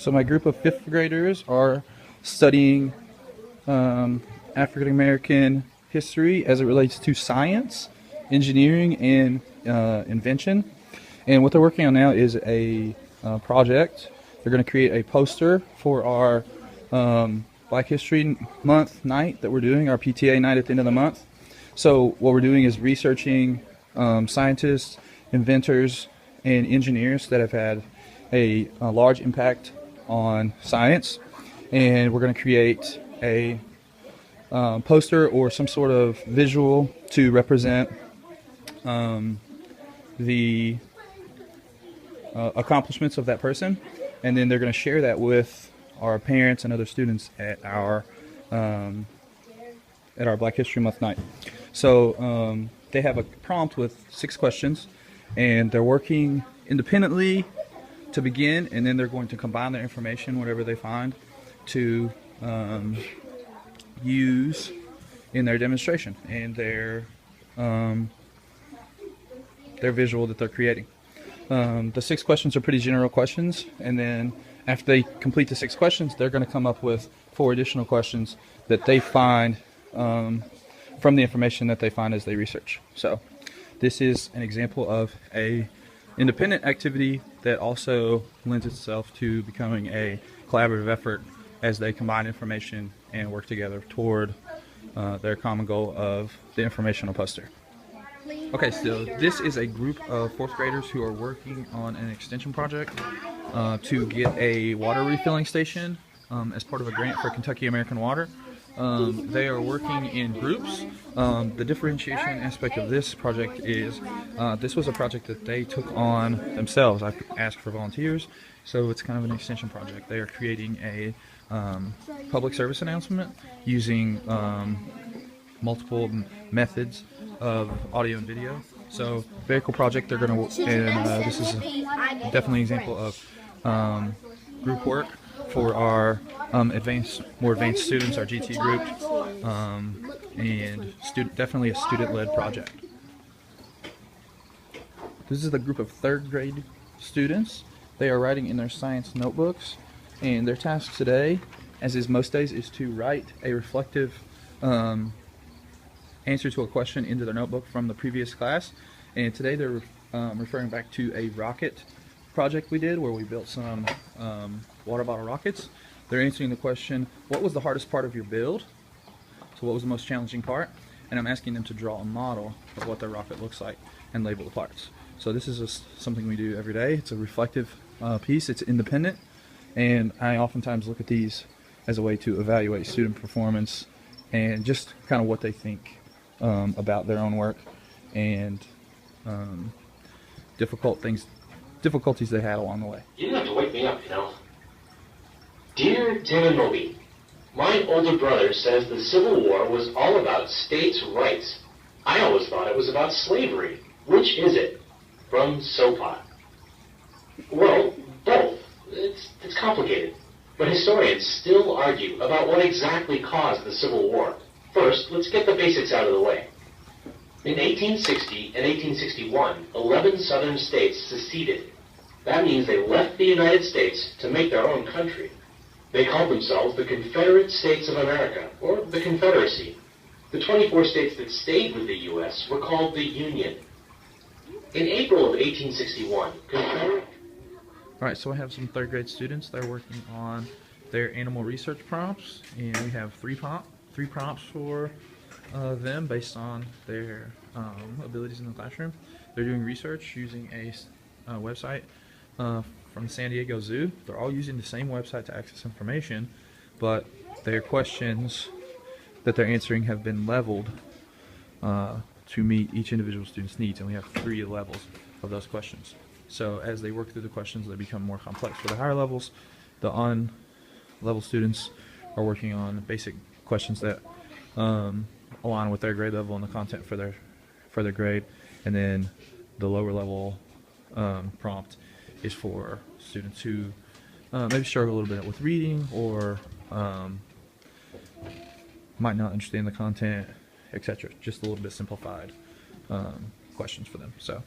So my group of fifth graders are studying African American history as it relates to science, engineering, and invention. And what they're working on now is a project. They're going to create a poster for our Black History Month night that we're doing, our PTA night at the end of the month. So what we're doing is researching scientists, inventors, and engineers that have had a large impact on science, and we're going to create a poster or some sort of visual to represent the accomplishments of that person, and then they're going to share that with our parents and other students at our Black History Month night. So they have a prompt with 6 questions, and they're working independently to begin, and then they're going to combine their information, whatever they find, to use in their demonstration and their visual that they're creating. The 6 questions are pretty general questions, and then after they complete the 6 questions, they're going to come up with 4 additional questions that they find from the information that they find as they research. So this is an example of a independent activity that also lends itself to becoming a collaborative effort as they combine information and work together toward their common goal of the informational poster. Okay, so this is a group of 4th graders who are working on an extension project to get a water refilling station as part of a grant for Kentucky American Water. They are working in groups. The differentiation aspect of this project is this was a project that they took on themselves. I asked for volunteers, so it's kind of an extension project. They are creating a public service announcement using multiple methods of audio and video. So very cool project. They're going to, and this is definitely an example of group work for our more advanced students, our GT group, and definitely a student-led project. This is the group of 3rd grade students. They are writing in their science notebooks, and their task today, as is most days, is to write a reflective answer to a question into their notebook from the previous class. And today they're referring back to a rocket project we did where we built some water bottle rockets. They're answering the question, what was the hardest part of your build? So what was the most challenging part? And I'm asking them to draw a model of what their rocket looks like and label the parts. So this is just something we do every day. It's a reflective piece. It's independent, and I oftentimes look at these as a way to evaluate student performance and just kind of what they think about their own work and difficulties they had along the way. You didn't have to wake me up, you know. Dear Tim and Moby, my older brother says the Civil War was all about states' rights. I always thought it was about slavery. Which is it? From Sopot. Well, both. It's complicated. But historians still argue about what exactly caused the Civil War. First, let's get the basics out of the way. In 1860 and 1861, 11 southern states seceded. That means they left the United States to make their own country. They called themselves the Confederate States of America, or the Confederacy. The 24 states that stayed with the U.S. were called the Union. In April of 1861, Alright, so I have some 3rd grade students. They're working on their animal research prompts, and we have three prompts for them based on their abilities in the classroom. They're doing research using a website from the San Diego Zoo. They're all using the same website to access information, but their questions that they're answering have been leveled to meet each individual student's needs, and we have 3 levels of those questions. So as they work through the questions, they become more complex. For the higher levels, the on-level students are working on basic questions that align with their grade level and the content for their grade, and then the lower level prompt is for students who maybe struggle a little bit with reading or might not understand the content, etc. Just a little bit simplified questions for them. So